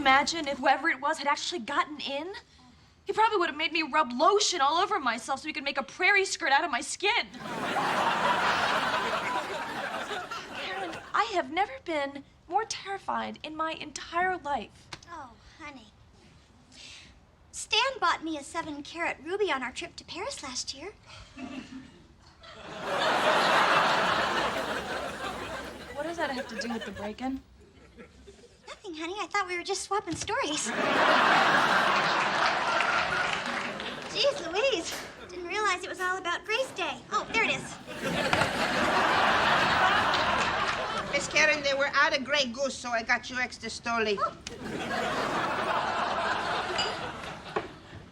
imagine if whoever it was had actually gotten in? He probably would have made me rub lotion all over myself so he could make a prairie skirt out of my skin. Karen, I have never been more terrified in my entire life. Oh, honey. Stan bought me a 7-carat ruby on our trip to Paris last year. What does that have to do with the break-in? Nothing, honey. I thought we were just swapping stories. Jeez Louise. Didn't realize it was all about Grace Day. Oh, there it is. Miss Karen, they were out of Grey Goose, so I got you extra stoli. Oh.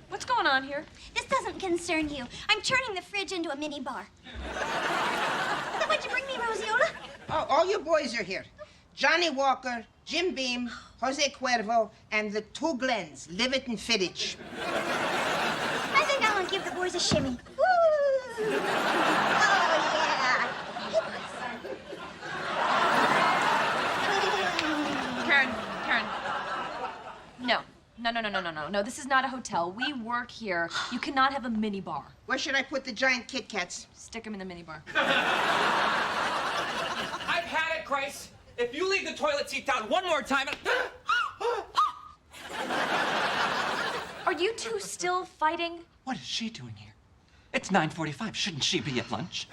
What's going on here? This doesn't concern you. I'm turning the fridge into a mini bar. So what'd you bring me, Rosiola? Oh, all you boys are here. Johnny Walker, Jim Beam, Jose Cuervo, and the two Glens, Livet and Fittich. I think I want to give the boys a shimmy. Woo! Oh, yeah. Karen. No, this is not a hotel. We work here. You cannot have a mini bar. Where should I put the giant Kit Kats? Stick them in the mini bar. I've had it, Grace. If you leave the toilet seat down one more time... Are you two still fighting? What is she doing here? It's 9:45. Shouldn't she be at lunch?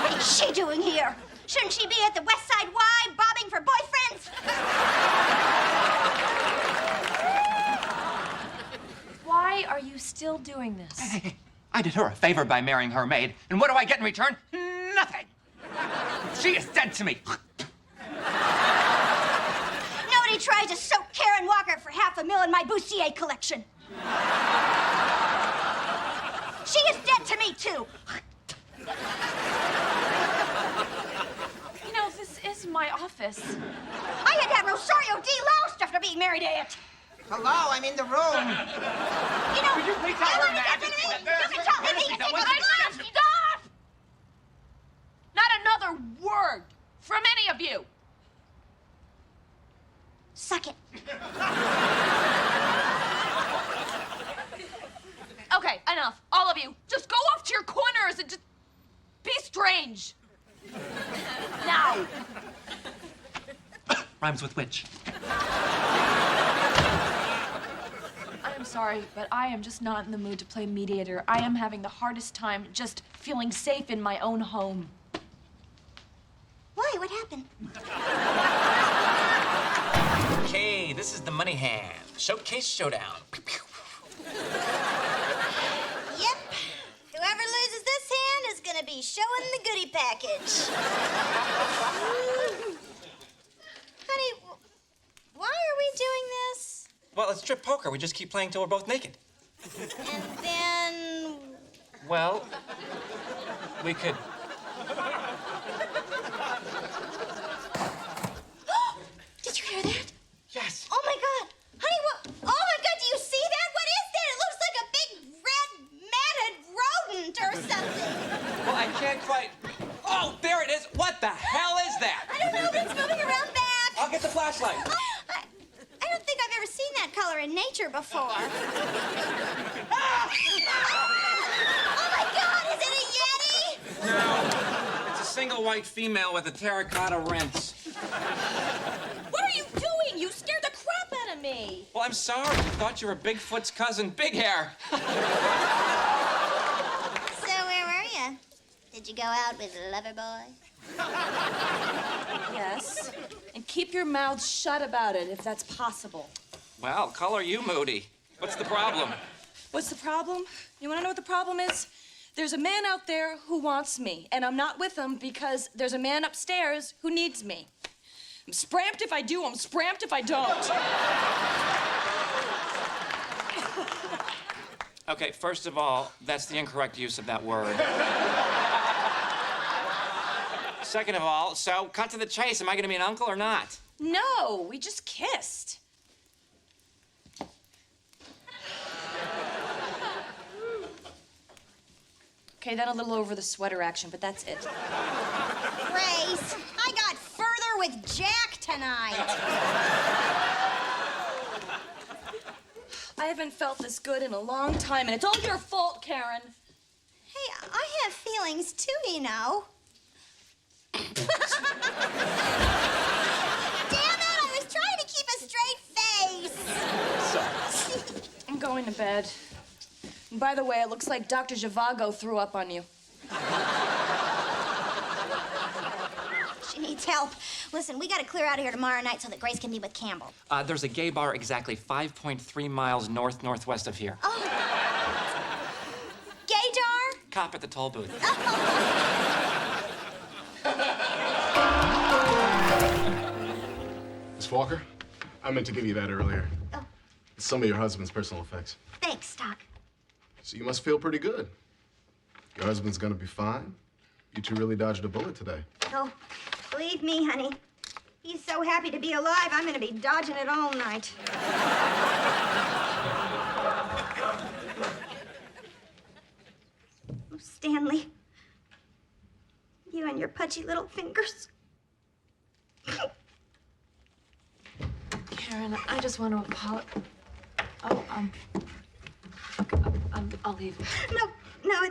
What is she doing here? Shouldn't she be at the West Side Y bobbing for boyfriends? Why are you still doing this? Hey, I did her a favor by marrying her maid, and what do I get in return? Nothing. She is dead to me. Nobody tries to soak Karen Walker for $500,000 in my Bustier collection. She is dead to me, too. You know, this is my office. I had to have Rosario D. Loust after being married to it. Hello, I'm in the room. You know, Would you please tell her Majesty that you can tell him he can take what he wants. Stop! Not another word from any of you. Suck it. Okay, enough. All of you, just go off to your corners and just be strange. Now. Rhymes with which? I'm sorry, but I am just not in the mood to play mediator. I am having the hardest time just feeling safe in my own home. Why? What happened? Okay, this is the money hand. Showcase showdown. Yep. Whoever loses this hand is gonna be showing the goodie package. Honey, why are we doing this? Well, it's strip poker. We just keep playing till we're both naked. And then... Well, we could... Did you hear that? Yes. Oh, my God. Honey, what? Oh, my God, do you see that? What is that? It looks like a big, red, matted rodent or something. Well, I can't quite... Oh, there it is. What the hell is that? I don't know, but it's moving around back. I'll get the flashlight. I don't think I've ever seen that color in nature before. Oh, my God, is it a Yeti? No. It's a single white female with a terracotta rinse. What are you doing? You scared the crap out of me. Well, I'm sorry. You thought you were Bigfoot's cousin, Big Hair. So where were you? Did you go out with Loverboy? Yes. And keep your mouth shut about it if that's possible. Well, color you moody. What's the problem? What's the problem? You want to know what the problem is? There's a man out there who wants me, and I'm not with him because there's a man upstairs who needs me. I'm spramped if I do, I'm spramped if I don't. Okay, first of all, that's the incorrect use of that word. Second of all, so cut to the chase. Am I gonna be an uncle or not? No, we just kissed. Okay, then a little over the sweater action, but that's it. Grace, I got further with Jack tonight. I haven't felt this good in a long time, and it's all your fault, Karen. Hey, I have feelings too, you know. Damn it! I was trying to keep a straight face. I'm going to bed. And by the way, it looks like Dr. Zhivago threw up on you. She needs help. Listen, we gotta clear out of here tomorrow night so that Grace can be with Campbell. There's a gay bar exactly 5.3 miles northwest of here. Oh. Gaydar? Cop at the toll booth. Miss Walker, I meant to give you that earlier. Oh, It's some of your husband's personal effects. thanks, Doc. So you must feel pretty good. Your husband's gonna be fine. You two really dodged a bullet today. Oh, believe me, honey. He's so happy to be alive, I'm gonna be dodging it all night. Oh, Stanley. You and your pudgy little fingers. Karen, I just want to apologize. Oh, okay, I'll leave. No,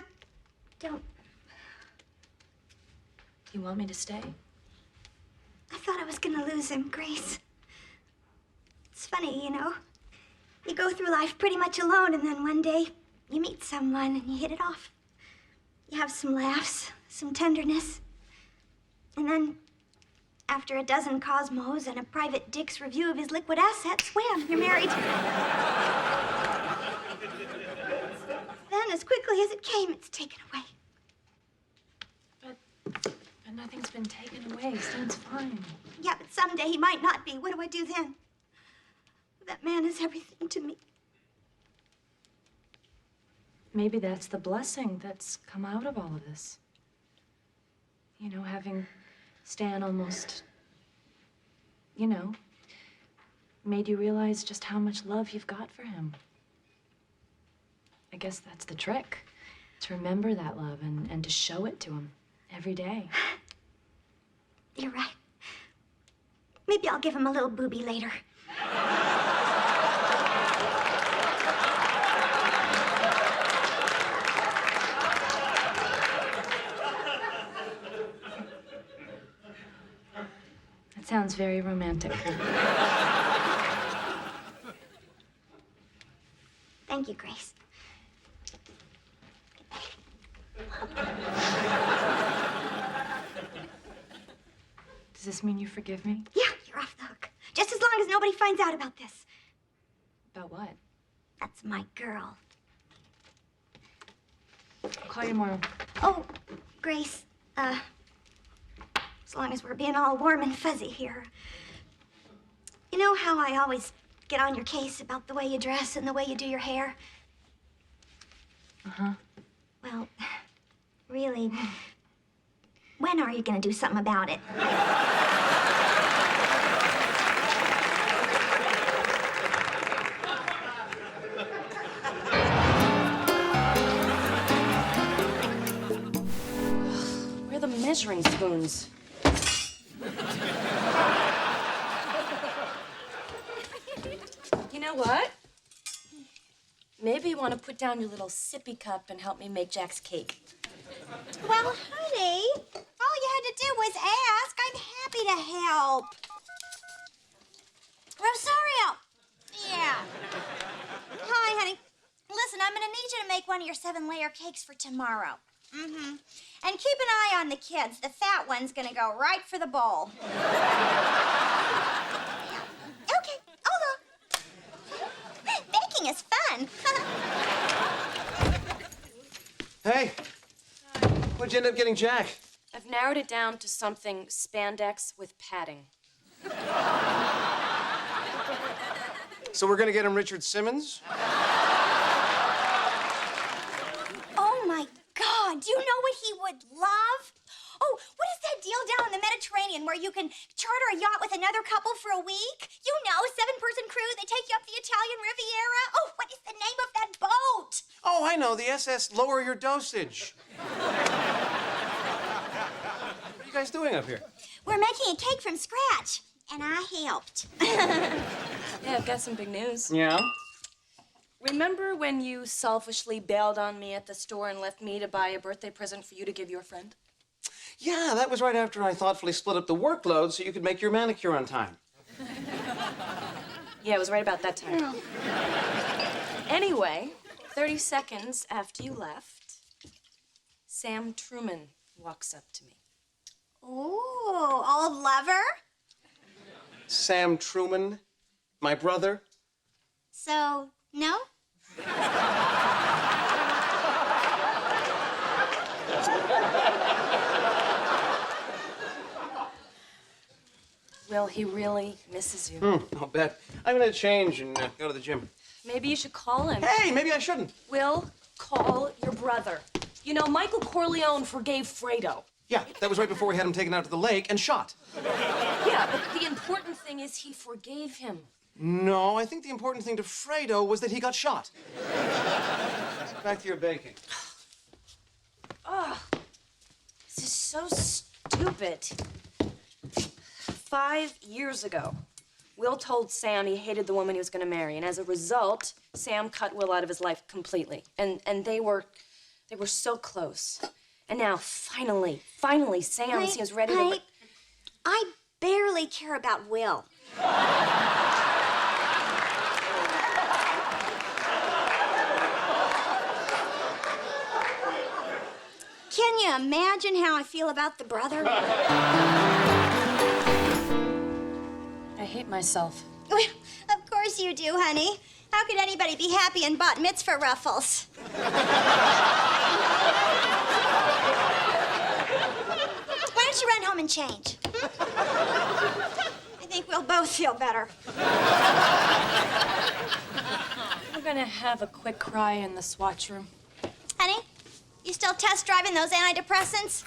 don't. You want me to stay? I thought I was gonna lose him, Grace. It's funny, you know. You go through life pretty much alone, and then one day you meet someone and you hit it off. You have some laughs, some tenderness. And then, after a dozen Cosmos and a private Dick's review of his liquid assets, wham, you're married. Then, as quickly as it came, it's taken away. But nothing's been taken away. Stan's fine. Yeah, but someday he might not be. What do I do then? That man is everything to me. Maybe that's the blessing that's come out of all of this. You know, having Stan almost, you know, made you realize just how much love you've got for him. I guess that's the trick, to remember that love and to show it to him every day. You're right. Maybe I'll give him a little boobie later. That sounds very romantic. Thank you, Grace. Does this mean you forgive me? Yeah, you're off the hook. Just as long as nobody finds out about this. About what? That's my girl. I'll call you tomorrow. Oh, Grace, as long as we're being all warm and fuzzy here. You know how I always get on your case about the way you dress and the way you do your hair? Uh-huh. Well, really, when are you gonna do something about it? Where are the measuring spoons? You know what? Maybe you want to put down your little sippy cup and help me make Jack's cake. Well, honey, all you had to do was ask. I'm happy to help. Rosario! Yeah. Hi, honey. Listen, I'm gonna need you to make one of your 7-layer cakes for tomorrow. Mm-hmm. And keep an eye on the kids. The fat one's gonna go right for the bowl. Okay, hold on. Baking is fun. Hey, what'd you end up getting Jack? I've narrowed it down to something spandex with padding. So we're gonna get him Richard Simmons? Oh, my God. Do you know what he would love? Oh, what is that deal down in the Mediterranean where you can charter a yacht with another couple for a week? You know, 7-person crew, they take you up the Italian Riviera. Oh, what is the name of that boat? Oh, I know, the SS Lower Your Dosage. What are you guys doing up here? We're making a cake from scratch, and I helped. Yeah, I've got some big news. Yeah? Remember when you selfishly bailed on me at the store and left me to buy a birthday present for you to give your friend? Yeah, that was right after I thoughtfully split up the workload so you could make your manicure on time. Yeah, it was right about that time. Anyway, 30 seconds after you left, Sam Truman walks up to me. Ooh, old lover? Sam Truman, my brother. So, no? Will, he really misses you. I'll bet. I'm gonna change and go to the gym. Maybe you should call him. Hey, maybe I shouldn't. Will, call your brother. You know, Michael Corleone forgave Fredo. Yeah, that was right before we had him taken out to the lake and shot. Yeah, but the important thing is he forgave him. No, I think the important thing to Fredo was that he got shot. Back to your baking. Oh, this is so stupid. 5 years ago, Will told Sam he hated the woman he was going to marry, and as a result, Sam cut Will out of his life completely. And they were so close. And now, finally, Sam seems ready to... I barely care about Will. Can you imagine how I feel about the brother? I hate myself. Well, of course you do, honey. How could anybody be happy in bat mitzvah ruffles? Why don't you run home and change? I think we'll both feel better. We're gonna have a quick cry in the swatch room. Honey, you still test driving those antidepressants?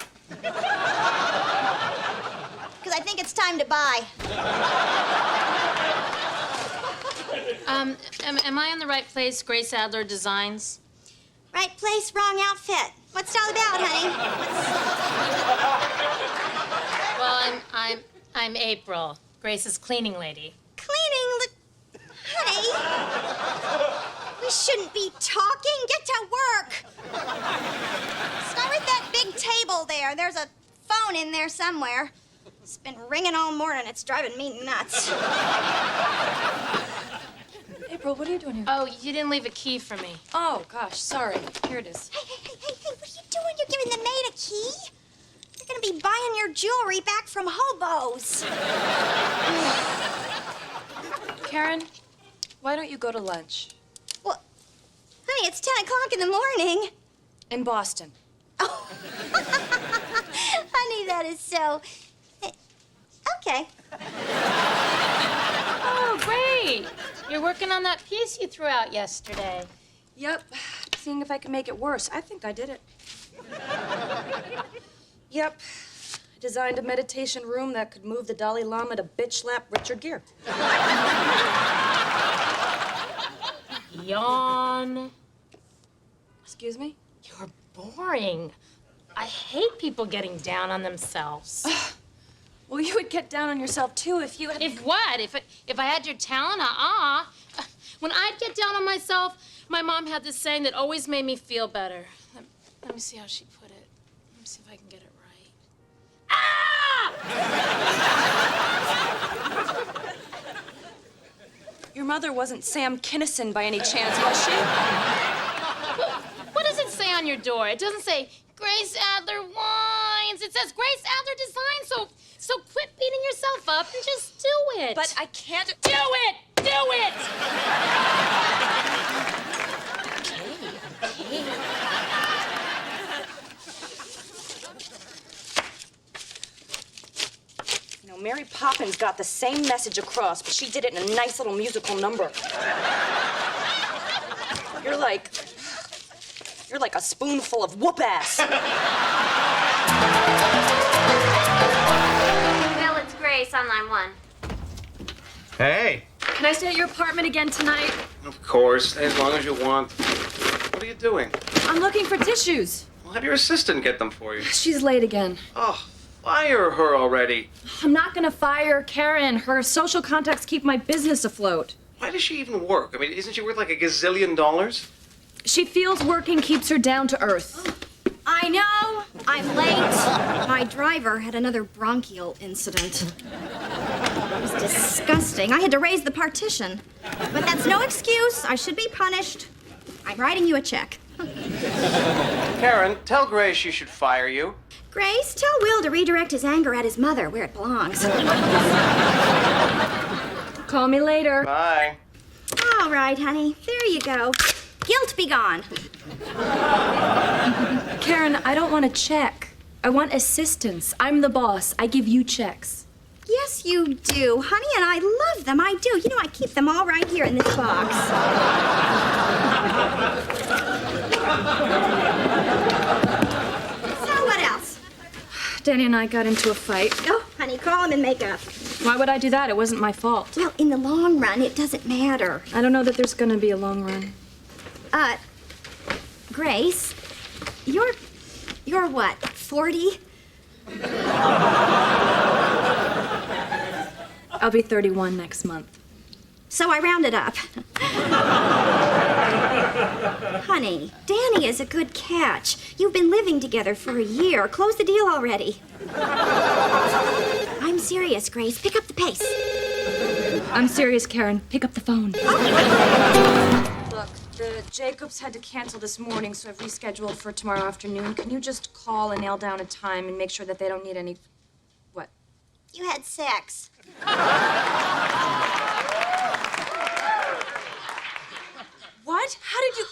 Because I think it's time to buy. Am I in the right place, Grace Adler Designs? Right place, wrong outfit. What's it all about, honey? Well, I'm April, Grace's cleaning lady. Cleaning? Honey, we shouldn't be talking. Get to work. Start with that big table there. There's a phone in there somewhere. It's been ringing all morning. It's driving me nuts. April, what are you doing here? Oh, you didn't leave a key for me. Oh, gosh, sorry. Here it is. Hey, what are you doing? You're giving the maid a key? You're gonna be buying your jewelry back from hobos. Karen, why don't you go to lunch? Well, honey, it's 10 o'clock in the morning. In Boston. Oh, honey, that is so... Okay. Oh, great. You're working on that piece you threw out yesterday. Yep, seeing if I can make it worse. I think I did it. Yep, I designed a meditation room that could move the Dalai Lama to bitch slap Richard Gere. Yawn. Excuse me? You're boring. I hate people getting down on themselves. Well, you would get down on yourself, too, if you had... If what? If I had your talent? When I'd get down on myself, my mom had this saying that always made me feel better. Let me see how she put it. Let me see if I can get it right. Ah! Your mother wasn't Sam Kinison by any chance, was she? What does it say on your door? It doesn't say Grace Adler Wines. It says Grace Adler Design. So quit beating yourself up and just do it. But I can't... Do it! Do it! Okay. You know, Mary Poppins got the same message across, but she did it in a nice little musical number. You're like a spoonful of whoop-ass. Bill, it's Grace on line 1. Hey. Can I stay at your apartment again tonight? Of course, as long as you want. What are you doing? I'm looking for tissues. Well, have your assistant get them for you. She's late again. Oh, fire her already. I'm not gonna fire Karen. Her social contacts keep my business afloat. Why does she even work? I mean, isn't she worth like $1 gazillion? She feels working keeps her down to earth. I know. I'm late. My driver had another bronchial incident. It was disgusting. I had to raise the partition. But that's no excuse. I should be punished. I'm writing you a check. Karen, tell Grace she should fire you. Grace, tell Will to redirect his anger at his mother where it belongs. Call me later. Bye. All right, honey. There you go. Guilt be gone. Karen, I don't want a check. I want assistance. I'm the boss. I give you checks. Yes, you do, honey, and I love them. I do. You know, I keep them all right here in this box. So, what else? Danny and I got into a fight. Oh, honey, call him and make up. Why would I do that? It wasn't my fault. Well, in the long run, it doesn't matter. I don't know that there's gonna be a long run. Grace, you're what, 40? I'll be 31 next month. So I rounded up. Honey, Danny is a good catch. You've been living together for a year. Close the deal already. I'm serious, Grace. Pick up the pace. I'm serious, Karen. Pick up the phone. Look, the Jacobs had to cancel this morning, so I've rescheduled for tomorrow afternoon. Can you just call and nail down a time and make sure that they don't need any... What? You had sex. What? How did you...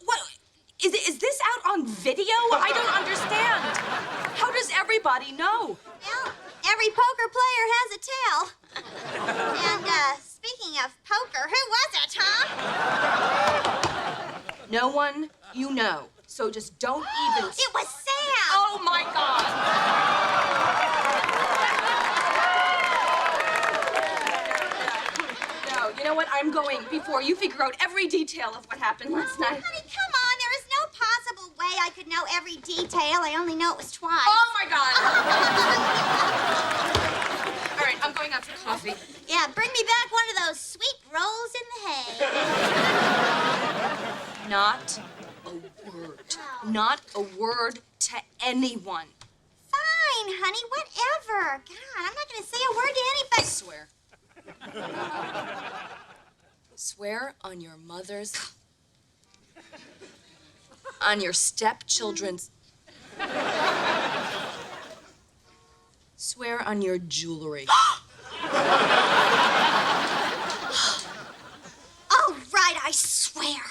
What? Is this out on video? I don't understand. How does everybody know? Well, every poker player has a tell. And, speaking of poker, who was it, huh? No one you know. So just don't even... It was Sam! Oh, my God! No, you know what? I'm going before you figure out every detail of what happened last night. Honey, come on. There is no possible way I could know every detail. I only know it was twice. Oh, my God! All right, I'm going out for coffee. Yeah, bring me back one of those sweet rolls in the hay. Not a word. Not a word to anyone. Fine, honey, whatever. God, I'm not going to say a word to anybody. Swear. Swear on your mother's... on your stepchildren's... Swear on your jewelry. All right, I swear.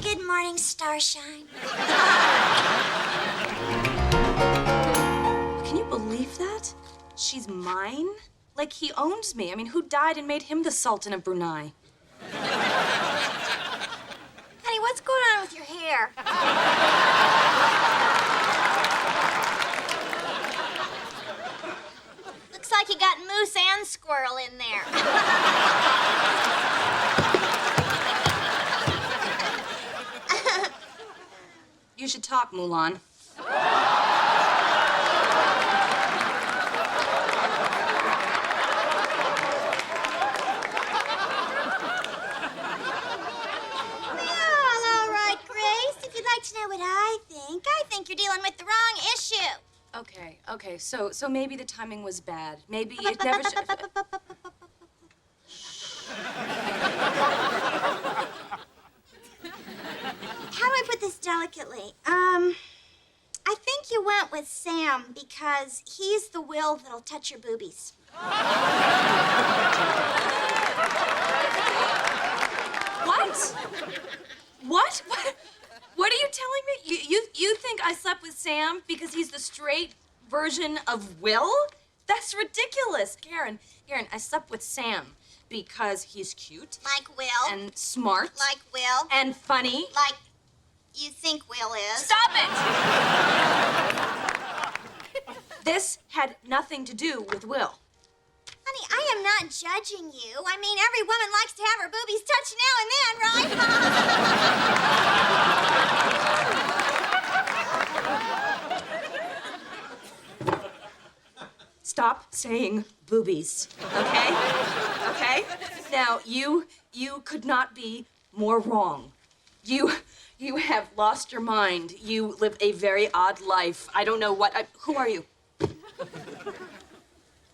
Good morning, Starshine. Can you believe that? She's mine? Like he owns me. I mean, who died and made him the Sultan of Brunei? Honey, what's going on with your hair? Looks like you got moose and squirrel in there. You should talk, Mulan. To know what I think you're dealing with the wrong issue. Okay, so maybe the timing was bad. Maybe it never should... How do I put this delicately? I think you went with Sam because he's the will that'll touch your boobies. What? What? What are you telling me? You think I slept with Sam because he's the straight version of Will? That's ridiculous. Karen, I slept with Sam because he's cute. Like Will. And smart. Like Will. And funny. Like you think Will is. Stop it! This had nothing to do with Will. Honey, I am not judging you. I mean, every woman likes to have her boobies touched now and then, right? stop saying boobies, okay? Okay? Now, you could not be more wrong. You have lost your mind. You live a very odd life. I don't know what, who are you?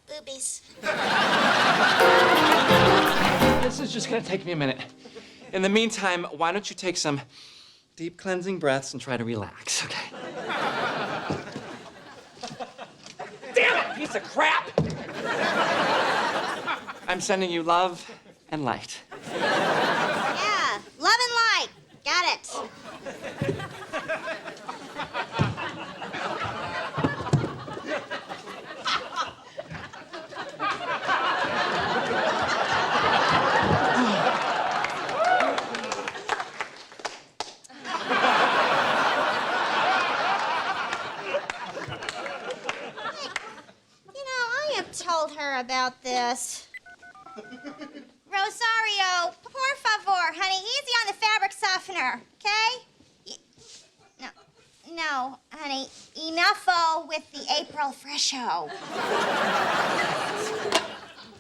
Boobies. This is just gonna take me a minute. In the meantime, why don't you take some deep cleansing breaths and try to relax, okay? Damn it, piece of crap! I'm sending you love and light. Yeah, love and light. Got it. I have told her about this. Rosario, por favor, honey, easy on the fabric softener, okay? No, honey, enough with the April fresho.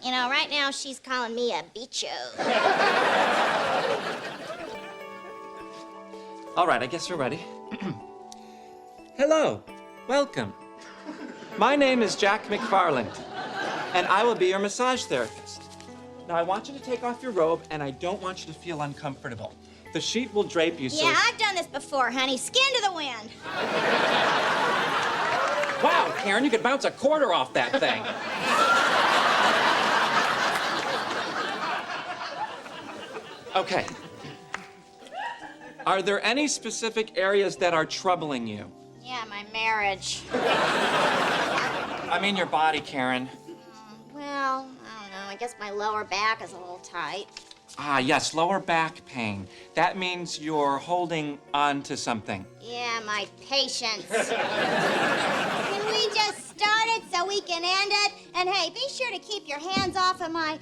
Right now she's calling me a bicho. All right, I guess we're ready. Hello, welcome. My name is Jack McFarland, and I will be your massage therapist. Now, I want you to take off your robe, and I don't want you to feel uncomfortable. The sheet will drape you so... Yeah, I've done this before, honey. Skin to the wind. Wow, Karen, you could bounce a quarter off that thing. Okay. Are there any specific areas that are troubling you? Yeah, my marriage. I mean your body, Karen. Well, I don't know. I guess my lower back is a little tight. Ah, yes, lower back pain. That means you're holding on to something. Yeah, my patience. Can we just start it so we can end it? And hey, be sure to keep your hands off of my...